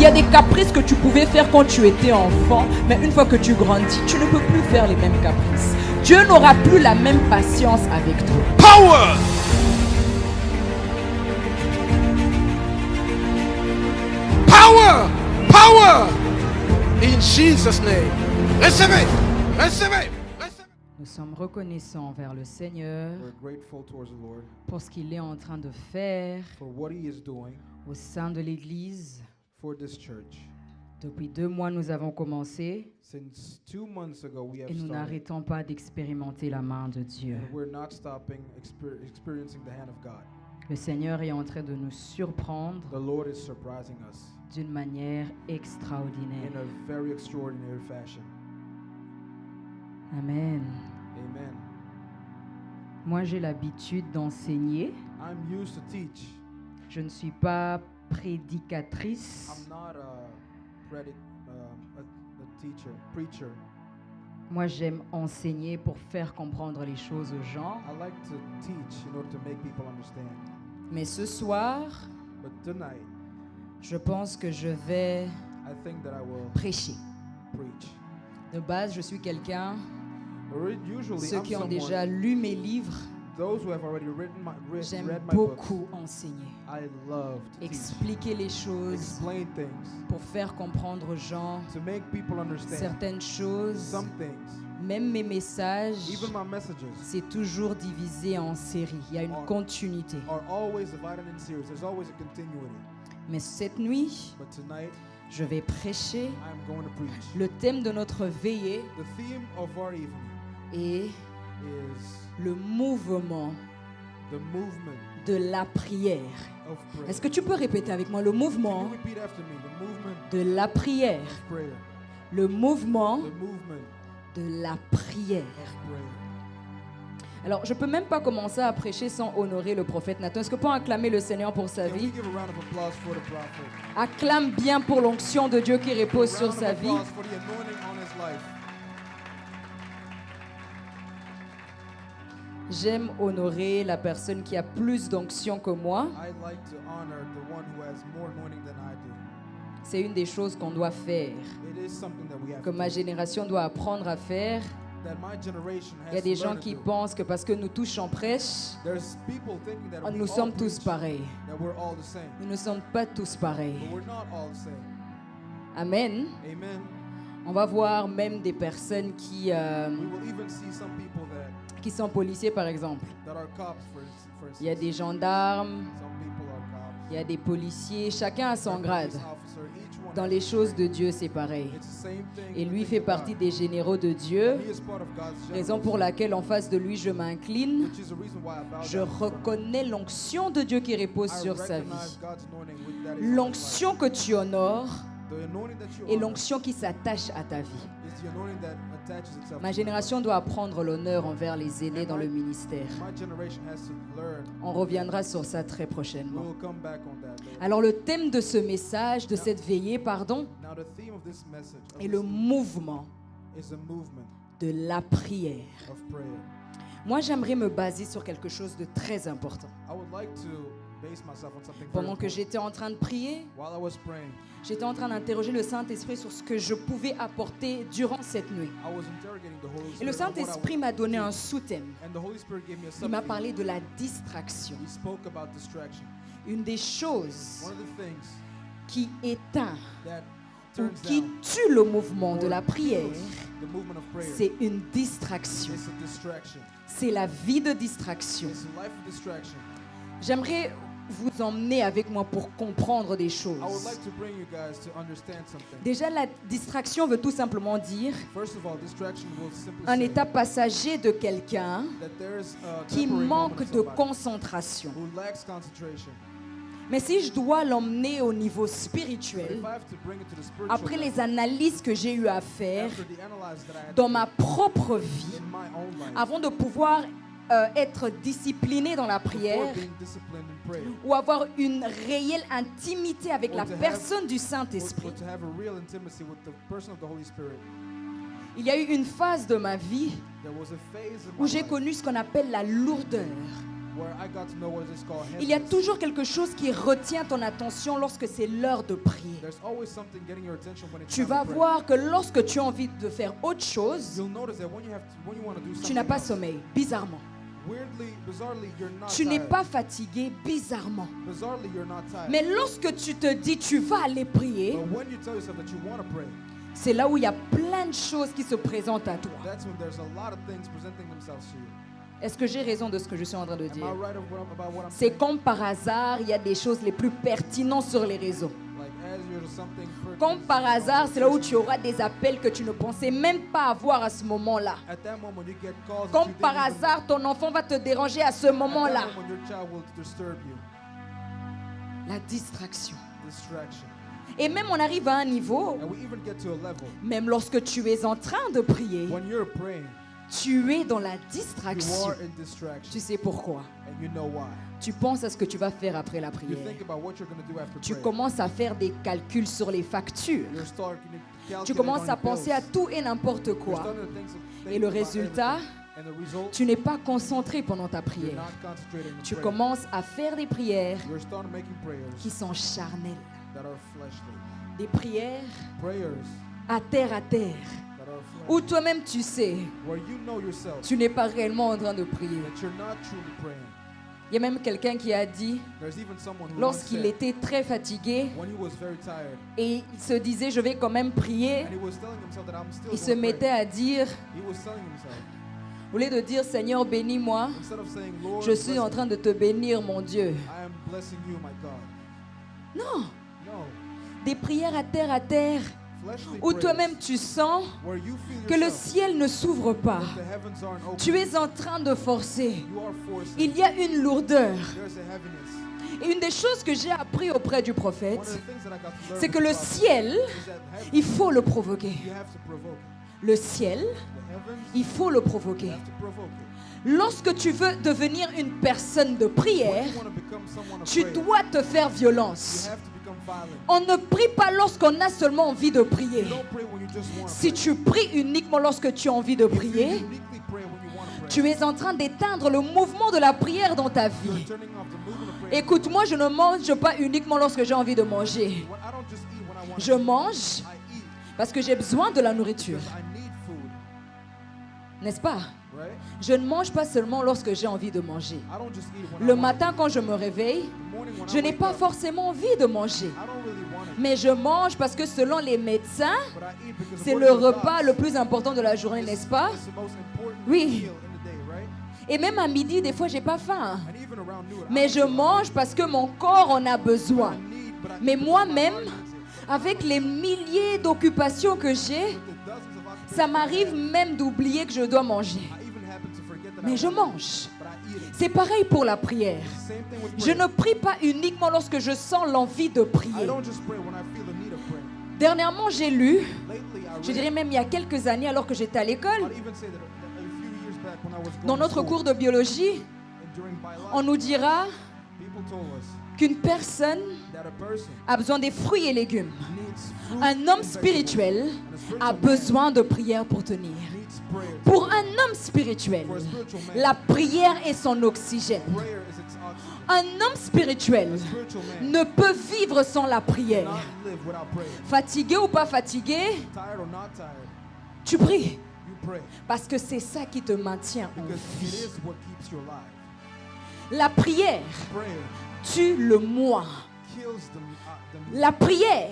a des caprices que tu pouvais faire quand tu étais enfant, mais une fois que tu grandis, tu ne peux plus faire les mêmes caprices. Dieu n'aura plus la même patience avec toi. Power. Power. Power. In Jesus' name. Recevez. Recevez. Nous sommes reconnaissants envers le Seigneur We're grateful towards the Lord pour ce qu'il est en train de faire for what He is doing au sein de l'Église. for this church. Depuis 2 mois, nous avons commencé Since 2 months ago, we have et nous started, n'arrêtons pas d'expérimenter la main de Dieu. and we're not stopping experiencing the hand of God. Le Seigneur est en train de nous surprendre The Lord is surprising us d'une manière in extraordinaire. a very extraordinary fashion. Amen. Amen. Moi, j'ai l'habitude d'enseigner. I'm used to teach. Je ne suis pas prédicatrice. I'm not a teacher, preacher. Moi, j'aime enseigner pour faire comprendre les choses aux gens. I like to teach in order to make people understand. Mais ce soir, But tonight, je pense que je vais I think that I will prêcher. preach. De base, je suis quelqu'un, Usually, ceux I'm qui ont someone, déjà lu mes livres, those who have already j'aime read my books. beaucoup enseigner. I love to teach, Expliquer les choses explain things, pour faire comprendre aux gens to make people understand certaines choses. some things. Même mes messages, Even my messages c'est toujours divisé en séries. Il y a une continuité. are always divided in series. There's always a continuity. Mais cette nuit, But tonight, je vais prêcher. I'm going to preach. Le thème de notre veillée The theme of our evening est is le mouvement the movement de la prière. of prayer. Est-ce que tu peux répéter avec moi le Can mouvement you repeat after me? The movement de la prière? of prayer. Le mouvement The movement de la prière. of prayer. Alors, je peux même pas commencer à prêcher sans honorer le prophète Nathan. Est-ce que peut acclamer le Seigneur pour sa Can we vie? give a round of applause for the prophet? Acclame bien pour l'onction de Dieu qui repose sur Round of sa vie. applause for the anointing on his life. J'aime honorer la personne qui a plus d'onction que moi. I'd like to honor the one who has more anointing than I do. C'est une des choses qu'on doit faire, It is something that we have que to ma do, génération doit apprendre à faire. that my generation Il y a has des to gens learn to qui do. pensent que parce que nous tous on prêche, There's people thinking that we nous all sommes tous preach, pareils. that we're all the same. Nous ne sommes pas tous pareils. But we're not all the same. Amen. Amen. On va voir même des personnes We will even see some people qui sont policiers, par exemple. that are cops, for instance. Il y a des gendarmes, Some people are cops. il y a des policiers. Chacun a son grade. Police officer, each one Dans has- les choses de Dieu, c'est pareil. It's the same thing Et in the lui things fait of partie God. des généraux de Dieu. He is part of God's Raison generals, pour laquelle en face de lui, je m'incline. which is the reason why I bow Je down in front of him. reconnais l'onction de Dieu qui repose I sur sa recognize vie. God's anointing with that is on his L'onction que tu honores life. The anointing that you et honor l'onction qui s'attache à ta vie. is the anointing that attaches itself Ma to génération doit apprendre l'honneur envers les aînés dans le ministère. my generation has to learn. On reviendra sur ça très prochainement. We'll come back on that later. Alors le thème de ce message, de cette veillée, pardon, Now the theme of this message of est this le mouvement is a movement de la prière. of prayer. Moi, j'aimerais me baser sur quelque chose de très important. I would like to base myself on something very Pendant que important. j'étais en train de prier, While I was praying, j'étais en train d'interroger le Saint-Esprit sur ce que je pouvais apporter durant cette nuit. I was interrogating the Holy Et le Spirit on what I Saint-Esprit would m'a donné teach. un sous-thème. And the Holy Spirit gave me a Il m'a subtheme. parlé de la distraction. He spoke about distraction. Une des choses One of the things qui éteint that ou turns qui down tue le mouvement de or la prière, kills the movement of prayer c'est une distraction. is a distraction. C'est la vie de distraction. It's a life of distraction. J'aimerais vous emmener avec moi pour comprendre des I would choses. like to bring you guys to understand something. Déjà, la distraction veut tout simplement dire First of all, distraction will simply un say état passager de quelqu'un that there's a qui temporary moment manque of de somebody concentration. who lacks concentration. Mais si je dois l'emmener au niveau But spirituel, if I have to bring it to the spiritual après level, les analyses que j'ai eu à faire after the analysis that I had dans to ma do propre vie, in my own life, avant de pouvoir être discipliné dans la prière before being disciplined in prayer, ou avoir une réelle intimité avec Or la to have- personne du or Saint-Esprit, to have a real intimacy with the person of the Holy Spirit, il y a eu une phase de ma vie there was a phase in où my j'ai life connu ce qu'on appelle la lourdeur. where I got to know what is called Il y a heaviness. toujours quelque chose qui retient ton attention lorsque c'est l'heure de prier. There's always something getting your attention when it's Tu time vas to pray. voir que lorsque tu as envie de faire autre chose, You'll notice that when you want to do tu something n'as pas else, sommeil, bizarrement. bizarrely, you're not Tu n'es tired. pas fatigué, bizarrement. Bizarrely, you're not tired. Mais lorsque tu te dis tu vas aller prier, But when you tell yourself that you want to pray, c'est là où il y a plein de choses qui se présentent à toi. that's when there's a lot of things presenting themselves to you. Est-ce que j'ai raison de ce que je suis en train de Am dire? I right about what I'm C'est saying? comme par hasard, il y a des choses les plus pertinentes sur les réseaux. Like as you're something Comme par hasard, c'est là où tu auras des appels que tu ne pensais même pas avoir à ce moment-là. At that moment you get calls that Comme you didn't par even- hasard, ton enfant va te déranger à ce At moment-là. that moment your child will disturb you. La distraction. Distraction. Et même on arrive à un niveau, And we even get to a level même lorsque tu es en train de prier, when you're praying, tu es dans la you distraction. are in distraction. Tu sais pourquoi? And you know why. Tu penses à ce que tu vas faire après la You prière. think about what you're going to do after Tu prayer. commences à faire des calculs sur les factures. You're starting to Tu calculate commences on à your penser à bills. tout et n'importe You're quoi. starting to think Et le about résultat, everything. And the result, tu n'es pas concentré pendant ta you're prière. not concentrating on Tu prayer. commences à faire des prières You're starting making prayers qui sont charnelles. that are fleshly. Des prières Prayers à terre, that are fleshly. où toi-même tu sais, Where you know yourself tu n'es pas réellement en train de prier. that you're not truly praying. Il y a même quelqu'un qui a dit, There's even someone who once lorsqu'il said, était très fatigué when he was very tired, et il se disait je vais quand même prier, and he was telling himself that I'm still il se going to mettait pray. à dire, He was telling himself, au lieu de dire Seigneur bénis-moi, instead of saying, Lord, je suis bless en me, train de te bénir mon Dieu. I am blessing you, my God. Non, No. des prières à terre, Fleshly où prayers, toi-même tu sens where you feel que le yourself, ciel ne s'ouvre pas. that the heavens aren't open. Tu es en train de forcer. You are forcing. Il y a une lourdeur. There's a heaviness. Et une des choses que j'ai appris auprès du One of prophète, the things that I got to learn c'est que from le the prophet ciel, is that heaven, il faut le provoquer. you have to provoke it. Le ciel, The heavens, il faut le you provoquer. have to provoke it. Lorsque tu veux devenir une personne de prière, When you want to become someone of tu prayer, dois te faire you violence. have to become violent. On ne prie pas lorsqu'on a seulement envie de prier. You don't pray when you just want to Si pray. tu pries uniquement lorsque tu as envie de You prier, uniquely pray when you want to pray. tu es en train d'éteindre le mouvement de la prière dans ta You're vie. turning off the movement of prayer. Écoute-moi, je ne mange pas uniquement lorsque j'ai envie de manger. I don't just eat when I want Je to. mange I eat parce que j'ai besoin de la nourriture. because I need food, N'est-ce pas? right? Je ne mange pas seulement lorsque j'ai envie de manger. I don't just eat when I Le want matin, quand je me réveille, to. The morning when je I n'ai wake pas up, forcément envie de manger. I don't really want it, Mais je mange parce que selon les médecins, but I eat because c'est according le to the repas docs, le plus important de la journée, n'est-ce pas? it's the most important Oui. meal in the day, right? Et même à midi, des fois, j'ai pas faim. And even around noon, I Mais don't je feel like mange parce que mon corps en a besoin. I need, but I Mais eat because my moi-même, body needs it. avec les milliers d'occupations que j'ai, With the dozens of occupations ça I m'arrive have, même d'oublier que je dois manger. I even happen to forget that Mais I je want it, mange. but I eat it. C'est pareil pour la prière. Same thing with Je prayer. ne prie pas uniquement lorsque je sens l'envie de I prier. don't just pray when I feel the need of prayer. Dernièrement, j'ai lu, Lately, I je read, dirais même il y a quelques années alors que j'étais à l'école, I'd even say that a few years back when I was dans going to notre school, cours de biologie, and during biology, on nous dira people told us qu'une personne that a person a besoin des fruits et légumes. needs fruit Un homme and spirituel vegetables, and a spiritual a man besoin de prière pour tenir. needs prayer. Pour un homme spirituel, For a spiritual man, la prière est son oxygène. prayer is its oxygen. Un homme spirituel A spiritual man ne peut vivre sans la prière. cannot live without prayer. Fatigué ou pas fatigué, Tired or not tired, tu pries. you pray Parce que c'est ça qui te maintient en because it vie. is what keeps you alive. La prière Prayer tue le moi. kills the La prière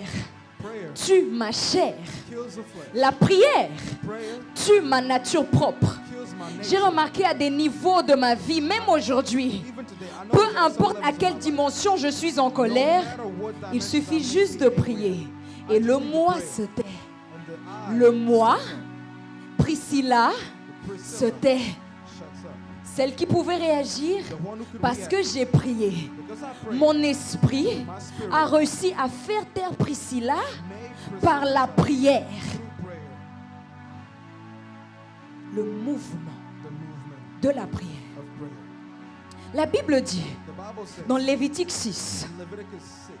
prayer tue ma chair. kills the flesh. La prière Prayer tue ma nature propre. kills my J'ai nature. remarqué à des niveaux de ma vie, même aujourd'hui, Even today, I know peu that some importe levels à of quelle my life, dimension je suis en no colère, matter what il dimension suffit I'm juste in, de prier. Et le moi se tait. and the I, Le moi, Priscilla, the se Priscilla, tait. shuts up. Celle qui pouvait réagir The one who could parce react. que j'ai prié. Because I prayed, Mon esprit my spirit a réussi à faire taire Priscilla made Priscilla par la shut prière. through prayer. Le mouvement The movement de la prière. of prayer. La Bible dit The Bible says dans Lévitique 6, in Leviticus 6,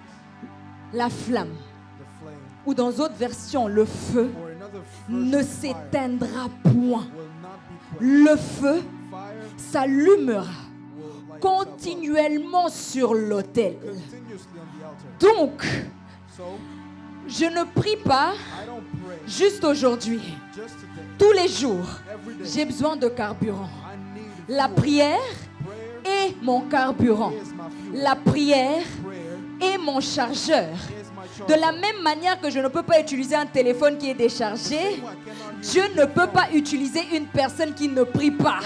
la flamme, the flame, ou dans d'autres versions, le feu, or another ne version, fire, s'éteindra point. will not be quenched. Le feu Fire s'allumera will light continuellement sur l'autel. continuously on the altar. Donc, So je ne prie pas I don't pray juste aujourd'hui. just today. Tous les jours, Every day j'ai besoin de carburant. I need La prière prayer est mon carburant. is my fuel. La prière Prayer est mon chargeur. is my De la même manière que je ne peux pas utiliser un téléphone qui est déchargé, Dieu ne peut pas utiliser une personne qui ne prie pas.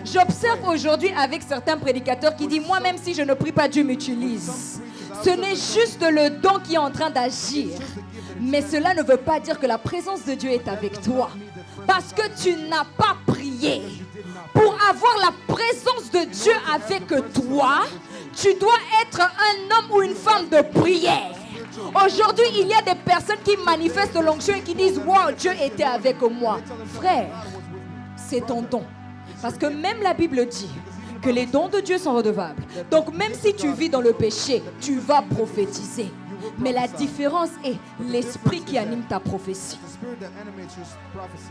J'observe aujourd'hui avec certains prédicateurs qui disent, moi même si je ne prie pas, Dieu m'utilise. Ce n'est juste le don qui est en train d'agir. Mais cela ne veut pas dire que la présence de Dieu est avec toi. Parce que tu n'as pas prié. Pour avoir la présence de Dieu avec toi, tu dois être un homme ou une femme de prière. Aujourd'hui, il y a des personnes qui manifestent l'onction et qui disent, wow, Dieu était avec moi. Frère, c'est ton don. Parce que même la Bible dit que les dons de Dieu sont redevables. Donc même si tu vis dans le péché, tu vas prophétiser. Mais la différence est l'esprit qui anime ta prophétie. The spirit that animates your prophecy.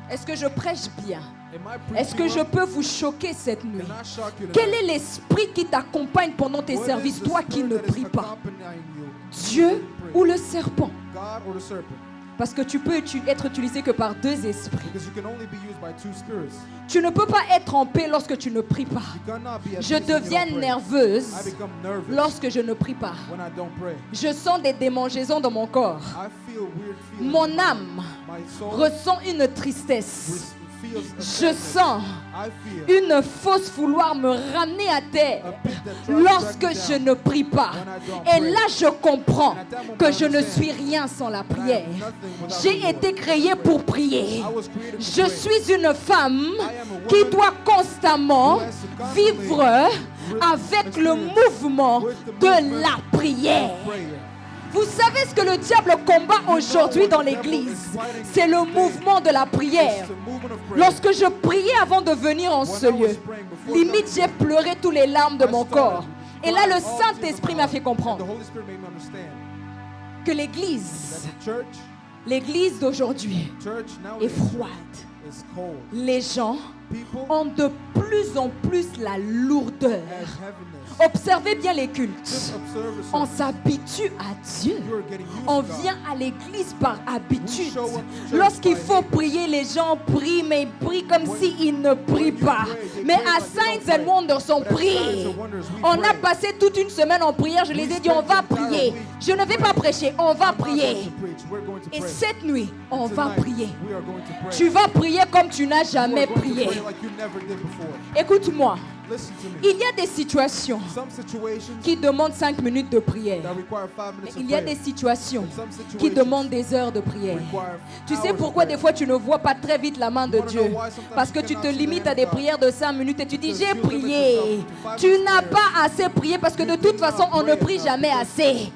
Est-ce que je prêche bien? Am I Est-ce que preaching je well? peux vous choquer cette nuit? Can I shock you Quel tonight? est l'esprit qui t'accompagne pendant tes What services, is the toi qui spirit ne that is pries pas? accompanying you? Dieu ou le serpent? God or the serpent? Parce que tu peux être utilisé que par deux esprits. Because you can only be used by two spirits. Tu ne peux pas être en paix lorsque tu ne pries pas. You cannot be at Je peace if you deviens don't pray. nerveuse I become nervous lorsque je ne prie pas. when I don't pray. Je sens des démangeaisons dans mon corps. I feel weird feelings. Mon âme My soul ressent une tristesse. feels a Je sadness. sens I feel une fausse vouloir me ramener à terre a pit that tries to lorsque drag me je down. ne prie pas. Et là, je comprends que je ne suis rien sans la prière. J'ai été créée pour prier. I was created to Je pray. suis une femme qui doit constamment vivre avec le mouvement de la prière. Prayer. Vous savez ce que le diable combat aujourd'hui dans l'église? C'est le mouvement de la prière. It's the movement of prayer. Lorsque je priais avant de venir en ce lieu, limite j'ai pleuré tous les larmes de mon corps. Et là, le Saint-Esprit m'a fait And the comprendre Holy Spirit made me understand que that l'église, the l'église d'aujourd'hui church est nowadays froide. is cold. Les gens People ont de plus en plus la lourdeur. have heaviness. Observez bien les cultes. Just observe the On service. s'habitue à Dieu. You are getting used On to God. vient à l'église par habitude. show up to church Lorsqu'il by faut habit. prier, les gens prient, mais ils prient comme s'ils ne prient you pas. pray, they Mais pray à like they don't Signs and pray. Wonders, on But at prie. Signs and Wonders, we On a pray. passé toute une semaine en prière. Je les ai dit, on va prier. Je ne vais pas prêcher, on va I'm not prier. going to preach. We're going to Et pray. cette nuit, on va Tonight, prier. we are going to pray. Tu vas prier comme tu n'as You are jamais going to prié. pray like you never did before. Écoute-moi, Listen to me. il y a des situations Some situations qui demandent 5 minutes de prière. that require 5 minutes of Il y a prayer. des situations Some qui situations demandent des heures de prière. require Tu sais hours of pourquoi prayer. des fois tu ne vois pas très vite la main de You wanna Dieu? know why sometimes Parce you que tu cannot te see the limites hand à des of God? prières de 5 minutes et tu dis Because j'ai you limit prié. yourself to 5 Tu minutes n'as prayer. pas assez prié parce que de toute façon on ne prie jamais assez.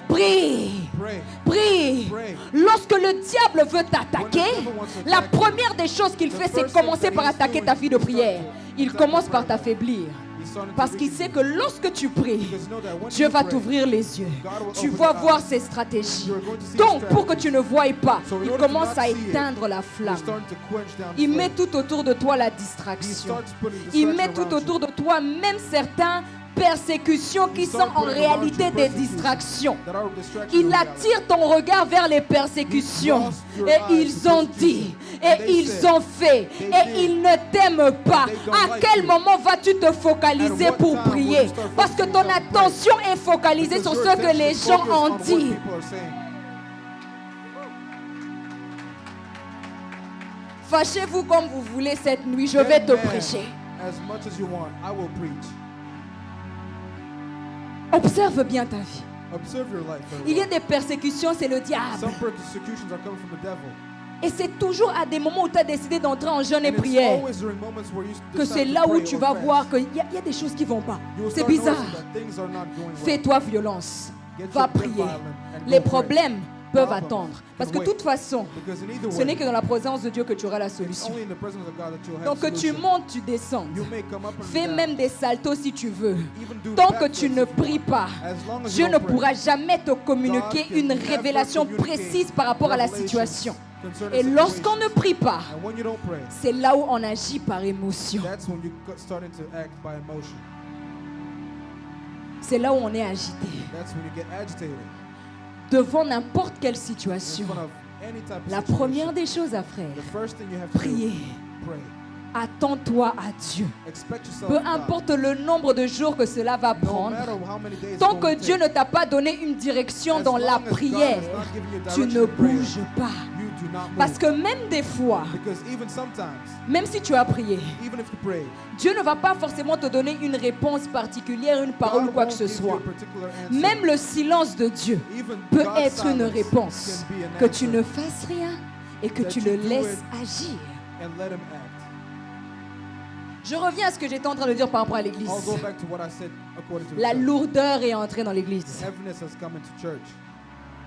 Prie. Pray. Prie. Pray. Lorsque le diable veut t'attaquer, la première des choses qu'il fait, c'est commencer par attaquer ta vie de prière. Il commence par t'affaiblir. He's starting to Parce qu'il weaken sait you. que lorsque tu pries, Because you know that when Dieu you va pray, t'ouvrir les yeux. God will Tu open vas your voir eyes. ses stratégies. You're going to see Donc, his pour que tu ne voies pas, So in il order to commence not à see it, éteindre la You're flamme. starting to quench down the Il flame. met tout autour de toi la He distraction. starts putting Il distraction met tout around autour de toi même certaines persécutions qui sont en réalité des distractions. that are distractions Il in reality. attire ton regard vers les persécutions. Et ils ont dit, et ils ont fait, et ils ne t'aiment pas. À quel moment vas-tu te focaliser pour prier? Parce que ton attention est focalisée sur ce que les gens ont dit. Fâchez-vous comme vous voulez cette nuit, je vais te prêcher. As much as you want, I will preach. Observe bien ta vie. Observe your life. very Il y a well. des persécutions, c'est le diable. Some persecutions are coming from the devil. Et c'est toujours à des moments où tu as décidé d'entrer en jeûne et And it's prière always during moments where you que decide c'est to là où pray tu or vas fast. voir qu'il y a des choses qui ne vont pas. You will C'est start bizarre. noticing that things are not going well. Fais-toi violence. Get Va your prier. violent and Les go pray. problèmes peuvent Problems attendre. Parce que can de toute wait. façon, Because in either ce way, n'est que dans la présence de Dieu que tu auras la it's solution. only in the presence of God that you'll have Donc que tu solution. montes, tu descendes. You may come up and Fais down. même des saltos si tu veux. Even do Tant que backflips tu if ne you pries want. pas, As long as Dieu you ne don't pray, pourra jamais te communiquer God can une never révélation communicate précise par rapport à la revelations situation. concerning Et lorsqu'on situations. ne prie pas, And when you don't pray, c'est là où on agit par émotion. that's when you starting to act by emotion. C'est là où on est agité. That's when you get agitated Devant n'importe quelle in situation. front of any type of La situation. première des choses à faire, The first thing you have to prier. do, pray. Attends-toi à Dieu. Expect yourself Peu to God. importe le nombre de jours que cela va No prendre, matter how many days tant it's que going to Dieu take, ne t'a pas donné une direction as dans la long as God has prière, not given you tu direction ne in prayer, bouges pas. you do not move. Parce que même des fois, Because even sometimes, même si tu as prié, even if you pray, Dieu ne va pas forcément te donner une réponse particulière, une parole ou God quoi que won't ce give you soit. a particular answer. Même le silence de Dieu Even peut God's être une silence réponse. can be an Que tu answer. ne fasses rien et que That tu you le do laisses it. agir. And let him act. Je reviens à ce que j'étais en train de dire par rapport à l'église. I'll go back to what I said according to the La church. lourdeur est entrée dans l'église. Heaviness has come into church.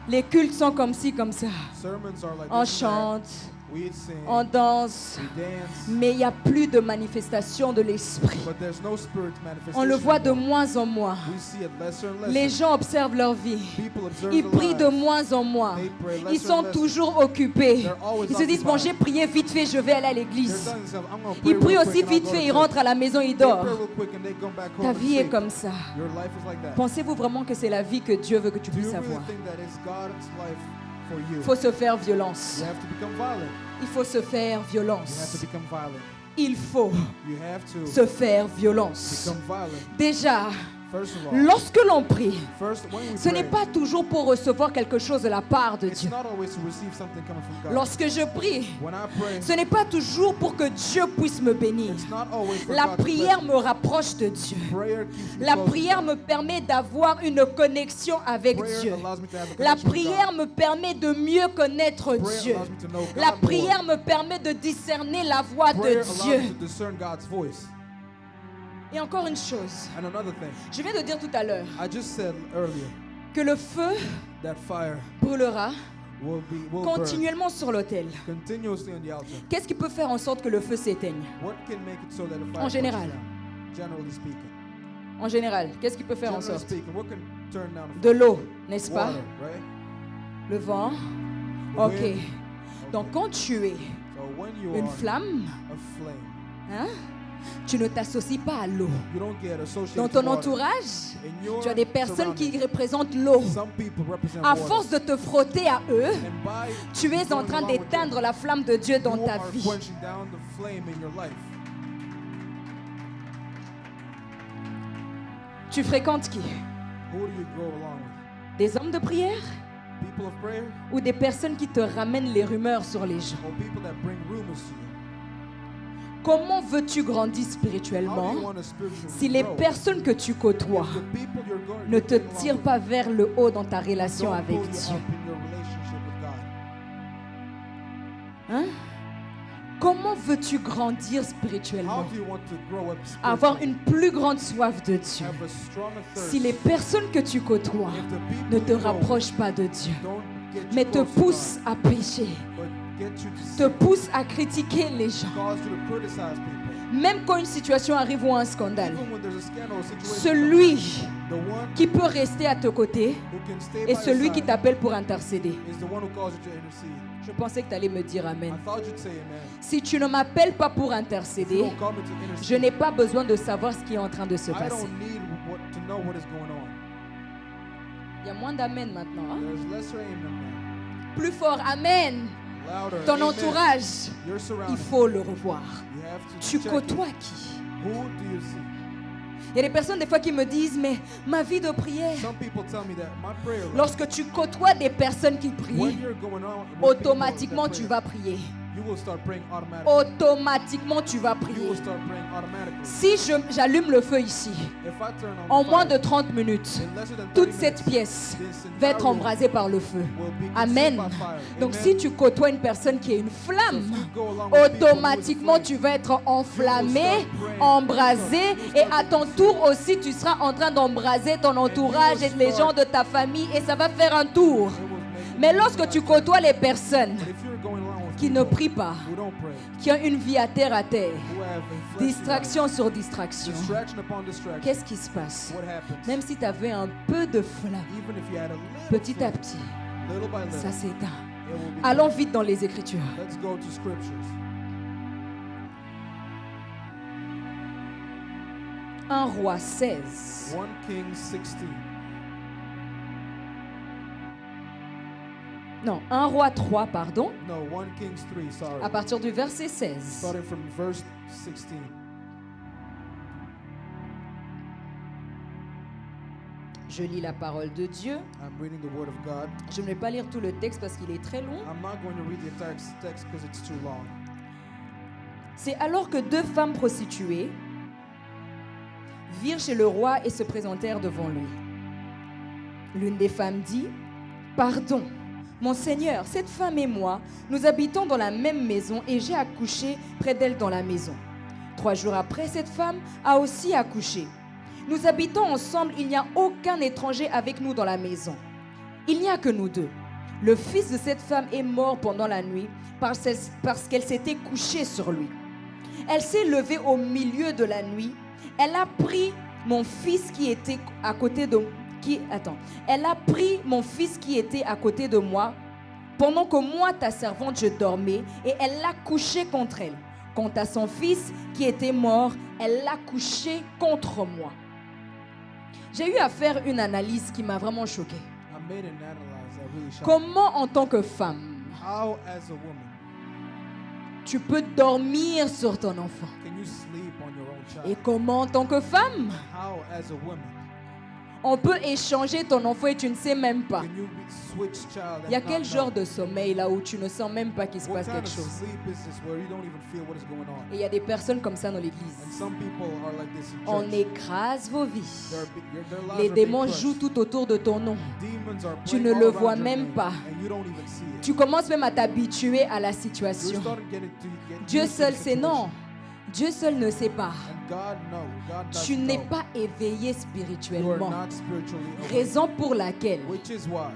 Les cultes sont comme ci, comme ça. Sermons are like On this and that. chante, We sing, on danse, we dance, mais il n'y a plus de manifestation de l'esprit. but there's no spirit manifestation. On le voit de anymore. moins en moins. We see it lesser and lesser. Les gens observent leur vie. People observe Ils their prient de lives. moins en moins. They pray lesser Ils sont and lesser. toujours occupés. They're always Ils se disent, bon, occupied. j'ai prié vite fait, je vais aller à They're l'église. telling themselves, I'm gonna pray Ils prient real aussi quick and I'll vite go fait, to ils church. rentrent à la maison, ils They dorment. pray real quick and they come back home Ta and vie est sleep. comme ça. Your life is like that. Pensez-vous vraiment que c'est la vie que Dieu veut que tu Do you puisses really avoir? think that it's God's life for you? Il faut se faire violence. You have to become violent. Il faut se faire You have violence. to become violent. Il faut You have to se faire violence. become violent. Déjà, First of all, lorsque l'on prie, first when we ce n'est pray, pas toujours pour recevoir quelque chose de la part de it's Dieu. not always to receive something coming from God. Lorsque je prie, When I pray, ce n'est pas toujours pour que Dieu puisse me bénir. it's not always for La God to prière bless me rapproche de Dieu. me. Prayer keeps me La close to prière God. me permet d'avoir une connexion avec Prayer Dieu. allows me to have a La connection with prière God. me permet de mieux connaître Prayer Dieu. allows me to know God La more. prière me permet de discerner la voix Prayer de allows Dieu. me to discern God's voice. Et encore une chose, And another thing, je viens de dire tout à l'heure I just said earlier que le feu that fire brûlera will burn continuellement sur l'autel. continuously on the altar. Qu'est-ce qui peut faire en sorte que le feu s'éteigne? What can make it so that the fire En général. burns down? Generally speaking. En général, qu'est-ce qui peut faire en Generally sorte? speaking, what can turn down the De fire? l'eau, n'est-ce pas? Water, right? Le vent. The Ok. wind. Donc quand tu es So when you une are flamme, a flame, hein, tu ne t'associes pas à l'eau. you don't get associated Dans with ton water. entourage, In your tu as des personnes qui surroundings, représentent l'eau. some people represent À water. force de te frotter à eux, And by tu es en going train along with d'éteindre them, la flamme de Dieu dans you ta are vie. quenching down the flame in your life. Tu fréquentes qui? Who do you go along with? Des hommes de prière People of prayer ou des personnes qui te ramènent les rumeurs sur les gens? or people that bring rumors to you? Comment veux-tu grandir How spirituellement do you want to spiritually si les grow? personnes que tu côtoies If the people you're going ne te you're getting along tirent with pas vers le haut dans ta relation don't avec pull you Dieu? up in your relationship with God? Hein? Comment veux-tu grandir How spirituellement? do you want to grow up Avoir spiritually? une plus grande soif de Dieu. Have a stronger thirst. Si les personnes que tu côtoies If the people ne te you know rapprochent pas de Dieu, don't get you mais te close to poussent à pécher, God, but get you to te sin, poussent à critiquer les gens, cause you to criticize people. même quand une situation arrive ou un scandale, Even when there's a scandal or situation, celui the one qui peut rester à tes côtés who can stay est by celui your qui side t'appelle pour intercéder. is the one who calls you to intercede. Je pensais que tu allais me dire Amen. I thought you'd say amen. Si tu ne m'appelles pas pour If you intercéder, don't call me to intercede, je n'ai pas besoin de savoir ce qui est en train de se I passer. don't need to know what is going on. Il y a moins d'Amen maintenant. Hein? There's lesser amen now. Plus fort, Amen. Louder. Ton amen. entourage, Your il surroundings. faut le revoir. You have to Tu check it. côtoies qui? Who do you see? Il y a des personnes des fois qui me disent, mais ma vie de prière, Some people tell me that my prayer life, lorsque tu côtoies des personnes qui prient, when you're going on with automatiquement people tu that vas prier. pray, you will start praying automatically. Automatiquement tu vas You prier. will start praying automatically. Si j'allume le feu ici, If I turn on en the moins fire, de 30 minutes, in lesser than 30 toute cette minutes, pièce this va entire être room embrasée par le feu. will be consumed Amen. by fire. Donc Amen. si tu côtoies une personne qui est une So flamme, if you go along with people who is automatiquement afraid, tu vas être enflammé, embrasé, et à ton tour aussi tu seras en train d'embraser ton entourage et les gens de ta famille, et ça va faire un tour. it will make Mais lorsque tu côtoies les personnes But if you're going along with qui ne people prient pas, who don't pray, qui ont une vie à terre, who have a fleshly distraction sur life, distraction, distraction upon distraction, qu'est-ce qui se passe? what happens? Même si tu avais un peu de flamme, Even if you had a little petit à flame, petit, little by ça little, s'éteint. be Allons vite dans les Écritures. Let's go to scriptures. 1 Roi 16. 1 Kings 16. Non, 1 Roi 3, pardon. No, 1 Kings 3, sorry. À partir du verset 16. Starting from verse 16. Je lis la parole de Dieu. I'm reading the word of God. Je ne vais pas lire tout le texte parce qu'il est très long. I'm not going to read the entire text because it's too long. C'est alors que 2 femmes prostituées virent chez le roi et se présentèrent devant lui. L'une des femmes dit, « Pardon, mon Seigneur, cette femme et moi, nous habitons dans la même maison et j'ai accouché près d'elle dans la maison. 3 jours après, cette femme a aussi accouché. Nous habitons ensemble, il n'y a aucun étranger avec nous dans la maison. Il n'y a que nous 2. Le fils de cette femme est mort pendant la nuit parce qu'elle s'était couchée sur lui. Elle s'est levée au milieu de la nuit. Elle a pris mon fils qui était à côté de Elle a pris mon fils qui était à côté de moi pendant que moi, ta servante, je dormais et elle l'a couché contre elle. Quant à son fils qui était mort, elle l'a couché contre moi. » J'ai eu à faire une analyse qui m'a vraiment choquée. I made an analyze that really shocked me. Comment en tant que femme, How, as a woman, tu peux dormir sur ton enfant? can you sleep on your own child? Et comment en tant que femme, How, as a woman, on peut échanger ton enfant et tu ne sais même pas? can you switch child? Il y a and quel not genre know? de sommeil là où tu ne sens même pas qu'il se What passe kind quelque of chose? sleep is this where you don't even feel what is going on? Et il y a des personnes comme ça dans And l'église. some people are like this in On church. écrase vos vies. Their lives Les are being démons crushed. jouent tout autour de ton nom. Demons are Tu playing ne all le around vois your même name, pas. and you don't even see it. Tu commences même à t'habituer à la You're situation. starting to get Dieu used to seul the sait situation. non. Dieu seul ne sait pas. And God knows. God does Tu n'es know. pas éveillé You are spirituellement. not spiritually awake. Raison pour laquelle, Which is why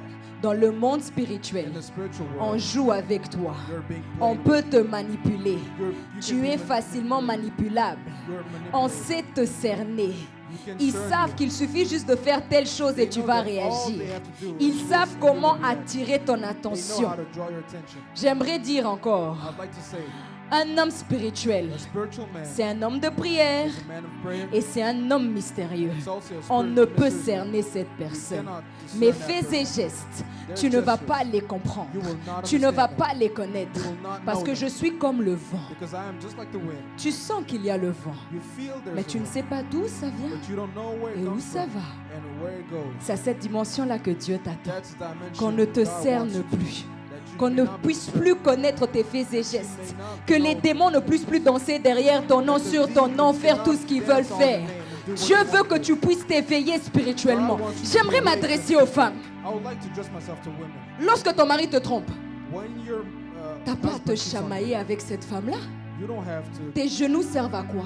dans le monde in spirituel, the spiritual on world, joue avec toi. you're being On played peut with. te manipuler. You Tu can es be facilement manipulable. You're On manipulated. sait te cerner. You can Ils discern savent you. qu'il suffit juste de faire telle chose et They tu know vas that all réagir. they have to do Ils is savent listen, comment you're gonna react. attirer ton They know attention. how to draw your attention. J'aimerais dire encore, I'd like to say, un homme spirituel, a spiritual man c'est un homme de prière is a man of prayer. et c'est un homme mystérieux. It's also a On spiritual ne peut mystery. cerner cette You personne. cannot discern Mes that faits et person. gestes, tu ne vas pas les comprendre. You will not Tu ne vas understand pas les connaître. You will not Parce know que them. je suis comme le vent. Because I am just like the wind. Tu sens qu'il y a le vent, You feel there's mais a tu ne wind, sais pas d'où ça vient but you don't know where it et où comes ça from va. and where it goes. C'est à cette dimension-là que Dieu t'attend. That's the dimension Qu'on ne te God wants cerne you to, plus. that you Qu'on may ne not be puisse discerned. plus connaître tes faits et gestes. You may not Que les know. démons ne puissent plus danser derrière ton nom, That the sur ton nom, demons faire cannot tout ce qu'ils dance veulent on your faire. name and do what Dieu they veut want que to tu do. puisses t'éveiller spirituellement. God wants you to J'aimerais be m'adresser awakened. aux femmes. I would like to address myself to women. Lorsque ton mari te trompe, When your t'as pas à te husband cheats on chamailler avec cette femme-là. you don't have to. Tes genoux servent à quoi?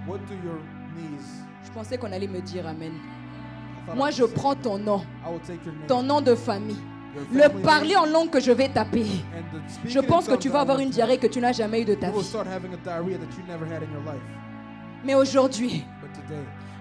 What do your knees? Je pensais qu'on allait me dire Amen. I thought Moi, I je would say, prends ton nom, I will take your name, ton nom de famille. your Le family parler name, en langue que je vais taper. and the speaking Je in pense que tongues tu that vas I avoir want une to- diarrhée que tu n'as jamais eu de ta You will vie. start having a diarrhea that you never had in your life. Mais aujourd'hui, But today,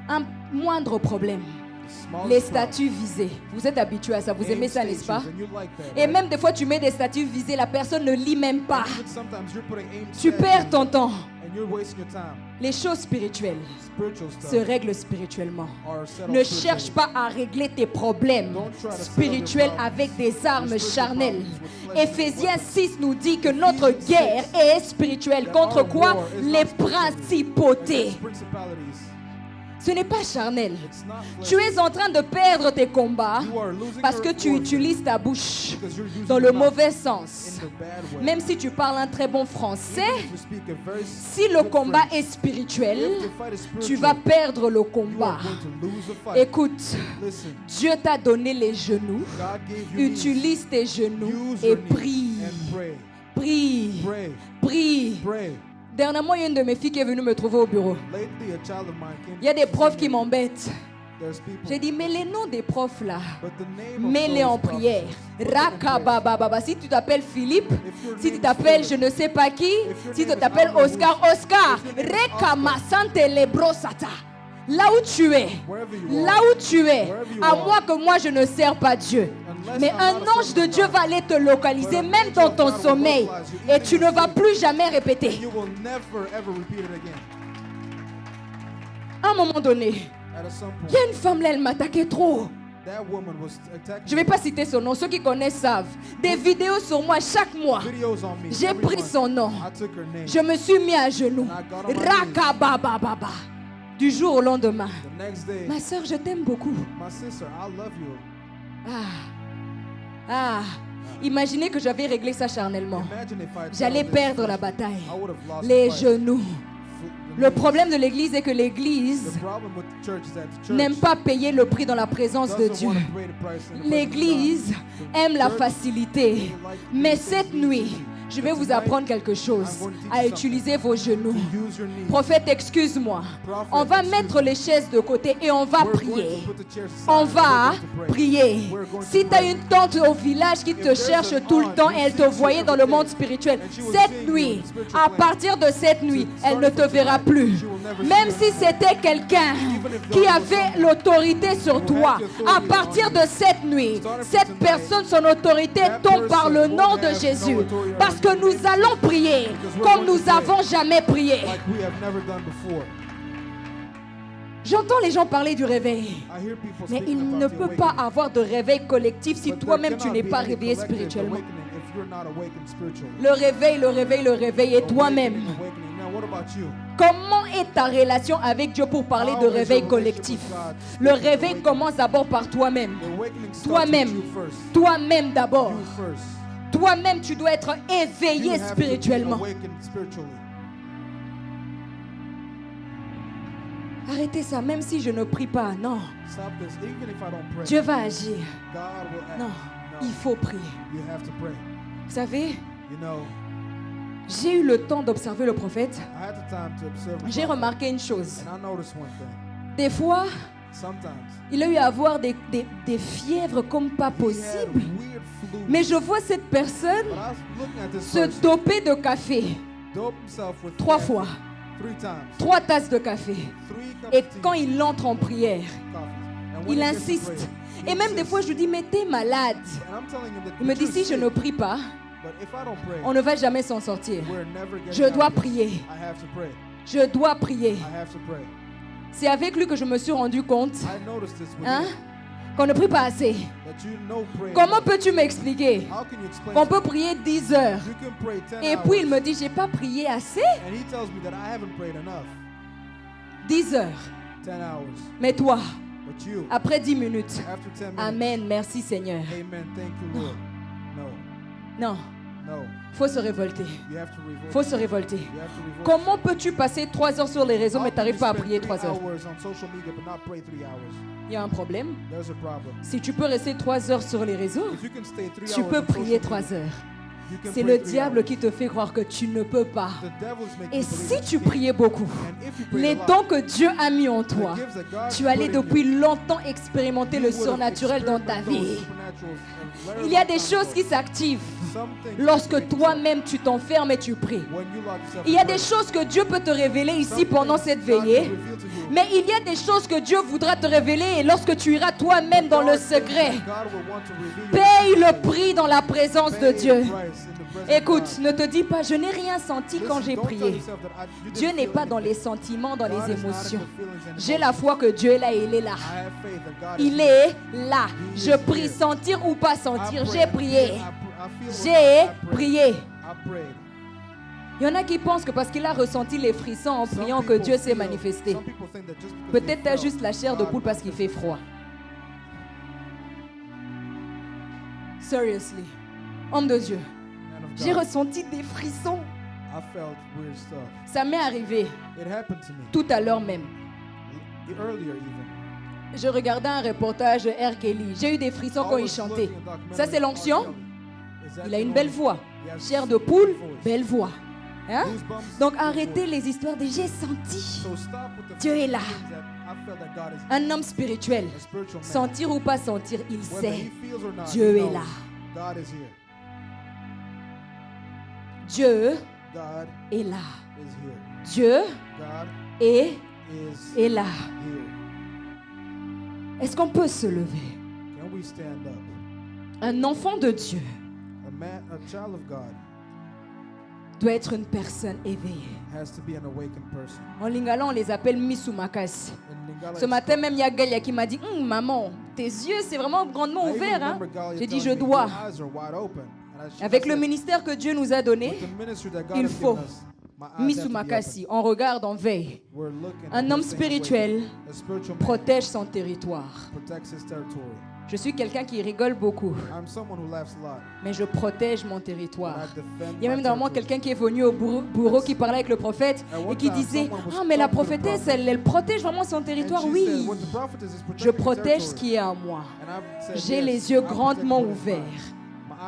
un moindre problème. the smallest Les problem, statuts visés. Vous êtes habitués à ça, vous name aimez ça, n'est-ce pas? statues, and you like that, Et right? même des fois, tu mets des statuts visés, la personne ne lit même pas. Even sometimes you're putting aim Tu statues perds ton temps. and you're wasting your time. Les choses spirituelles Spiritual stuff se règlent spirituellement. are settled Ne spiritually. cherche pas à régler tes problèmes Don't try to settle spirituels your problems, avec des armes your spiritual charnelles. problems with fleshly Éphésiens weapons. 6 nous dit que notre Ephesians guerre 6, est spirituelle. that Contre our quoi? war is Les not spiritual, principautés. against principalities. Ce n'est pas charnel. It's not Tu fleshly. es en train de perdre tes combats You are losing parce your que tu warfare utilises ta bouche because you're using dans le your mouth mauvais sens. in the bad way. Même si tu parles un très bon français, Even if you speak a very si le good combat French, est spirituel, if the fight is tu spiritual, vas perdre le you combat. are going to lose the fight. Écoute, Listen, Dieu t'a donné les genoux. God gave you knees. Utilise tes genoux Use et your knees prie. and pray. Prie. Pray. Prie. Pray. Dernièrement, il y a une de mes filles qui est venue me trouver au bureau. Lately, a child of mine came Il y a des to see profs qui me. m'embêtent. There's people, J'ai dit, mais les noms des profs là, but the name of mets-les those en prophets, prière. put them in prayer. Rakabababa. Si tu t'appelles Philippe, If your si tu name is t'appelles Philip, je ne sais pas qui, your si tu name is t'appelles Albert Oscar, Bush, Oscar, if your name is Rekamasante lebrosata. Là où tu es, Wherever you là are, où tu es, Wherever you à are. moins que moi je ne sers pas Dieu. unless Mais un ange de Dieu va aller te localiser, même dans ton sommeil. Et tu ne vas plus jamais répéter. À un moment donné, il y a une femme là, elle m'attaquait trop. Je ne vais pas citer son nom, ceux qui connaissent savent. Des vidéos sur moi chaque mois. J'ai pris son nom. Je me suis mis à genoux. Rakabababa. Du jour au lendemain. Ma soeur, je t'aime beaucoup. Imaginez que j'avais réglé ça charnellement. J'allais perdre la bataille. Les genoux. Le problème de l'église est que l'église n'aime pas payer le prix dans la présence de Dieu. L'église aime la facilité. Mais cette nuit, je vais vous apprendre quelque chose, à utiliser vos genoux. Prophète, excuse-moi. On va mettre les chaises de côté et on va prier. On va prier. Si tu as une tante au village qui te cherche tout le temps et elle te voyait dans le monde spirituel, cette nuit, à partir de cette nuit, elle ne te verra plus. Même si c'était quelqu'un qui avait l'autorité sur toi, à partir de cette nuit, cette personne, son autorité tombe par le nom de Jésus. Parce que nous allons prier comme nous n'avons jamais prié. J'entends les gens parler du réveil. Mais il ne peut pas avoir de réveil collectif si toi-même tu n'es pas réveillé spirituellement. Le réveil est toi-même. Comment est ta relation avec Dieu pour parler de réveil collectif? Le réveil commence d'abord par toi-même. Toi-même d'abord. Toi-même, tu dois être éveillé spirituellement. Arrêtez ça, même si je ne prie pas. Non. Dieu va agir. Non, il faut prier. Vous savez, j'ai eu le temps d'observer le prophète. J'ai remarqué une chose. Des fois, il a eu à avoir des fièvres comme pas possible. Mais je vois cette personne se doper de café 3 fois. 3 tasses de café. Et quand il entre en prière, il insiste. Et même des fois, je lui dis, mais t'es malade. Il me dit, si je ne prie pas, on ne va jamais s'en sortir. Je dois prier. Je dois prier. C'est avec lui que je me suis rendu compte qu'on ne prie pas assez. Comment peux-tu m'expliquer qu'on peut prier 10 heures et puis il me dit j'ai pas prié assez? 10 heures. Mais toi, après 10 minutes, Amen, merci Seigneur. Non. Faut se révolter. Faut se révolter. Comment peux-tu passer 3 heures sur les réseaux mais tu n'arrives pas à prier 3 heures? Il y a un problème. Si tu peux rester 3 heures sur les réseaux, tu peux prier 3 heures. C'est le diable qui te fait croire que tu ne peux pas. Et si tu priais beaucoup, les dons que Dieu a mis en toi, tu allais depuis longtemps expérimenter le surnaturel dans ta vie. Il y a des choses qui s'activent lorsque toi-même tu t'enfermes et tu pries. Il y a des choses que Dieu peut te révéler ici pendant cette veillée. Mais il y a des choses que Dieu voudra te révéler et lorsque tu iras toi-même dans le secret. Paye le prix dans la présence de Dieu. Écoute, ne te dis pas, je n'ai rien senti quand j'ai prié. Dieu n'est pas dans les sentiments, dans les émotions. J'ai la foi que Dieu est là et il est là. Il est là. Je prie, sentir ou pas sentir, j'ai prié. J'ai prié. Il y en a qui pensent que parce qu'il a ressenti les frissons en priant que Dieu s'est manifesté. Peut-être tu as juste la chair de poule parce qu'il fait froid. Seriously. Homme de Dieu. J'ai ressenti des frissons. Ça m'est arrivé tout à l'heure même. Je regardais un reportage de R. Kelly. J'ai eu des frissons quand il chantait. Ça, c'est l'onction. Il a une belle voix. Chair de poule, belle voix. Hein? Donc arrêtez les histoires de j'ai senti. Dieu est là. Un homme spirituel, sentir ou pas sentir, il sait. Dieu est là. Dieu est là. Dieu est là. Est-ce qu'on peut se lever? Un enfant de Dieu A child of God doit être une personne éveillée. has to be an awakened person. En lingala, on les appelle Misumakasi. In Lingala, Ce matin même, il y a Galia qui m'a dit maman, tes yeux, c'est vraiment grandement ouverts. Hein? J'ai dit, je dois. Avec le ministère que Dieu nous a donné, il faut. Misumakasi, on regarde, on veille. Un homme spirituel protège son territoire. Je suis quelqu'un qui rigole beaucoup, mais je protège mon territoire. Il y a même dans le moment quelqu'un qui est venu au bureau qui parlait avec le prophète et qui disait « Ah, mais la prophétesse, elle protège vraiment son territoire. » Oui, je protège ce qui est en moi. J'ai les yeux grandement ouverts.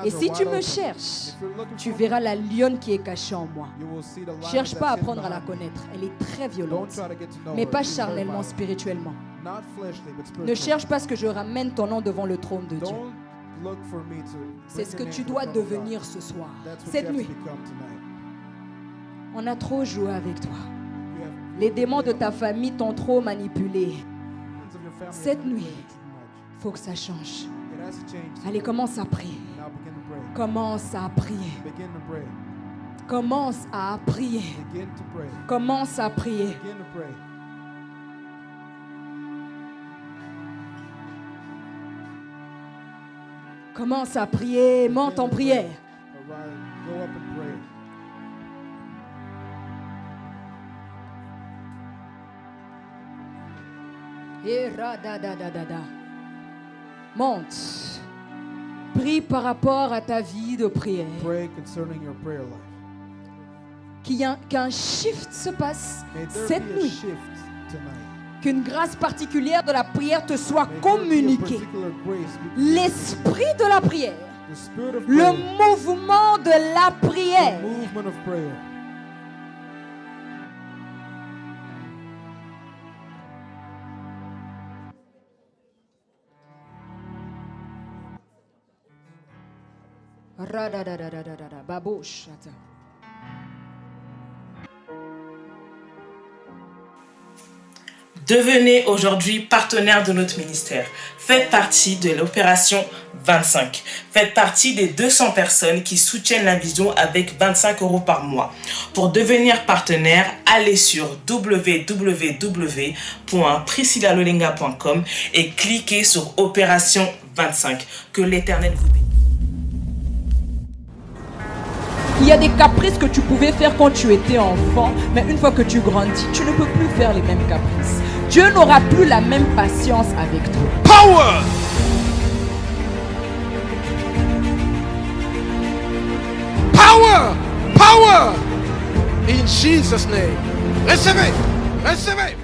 Et si tu me cherches, tu verras la lionne qui est cachée en moi. Cherche pas à apprendre à la connaître. Elle est très violente, mais pas charnellement, spirituellement. Ne cherche pas ce que je ramène ton nom devant le trône de Dieu. C'est ce que tu dois devenir ce soir, cette nuit. On a trop joué avec toi. Les démons de ta famille t'ont trop manipulé. Cette nuit, il faut que ça change. Allez, commence à prier. Commence à prier. Commence à prier. Commence à prier. Commence à prier. Monte en prière. Et monte. Prie par rapport à ta vie de prière. Qu'un shift se passe cette nuit. Qu'une grâce particulière de la prière te soit communiquée. L'esprit de la prière. Le mouvement de la prière. Devenez aujourd'hui partenaire de notre ministère. Faites partie de l'opération 25. Faites partie des 200 personnes qui soutiennent la vision avec 25 € par mois. Pour devenir partenaire, allez sur www.priscillalolenga.com et cliquez sur opération 25. Que l'Éternel vous bénisse. Il y a des caprices que tu pouvais faire quand tu étais enfant, mais une fois que tu grandis, tu ne peux plus faire les mêmes caprices. Dieu n'aura plus la même patience avec toi. Power! Power! Power! In Jesus' name. Recevez! Recevez!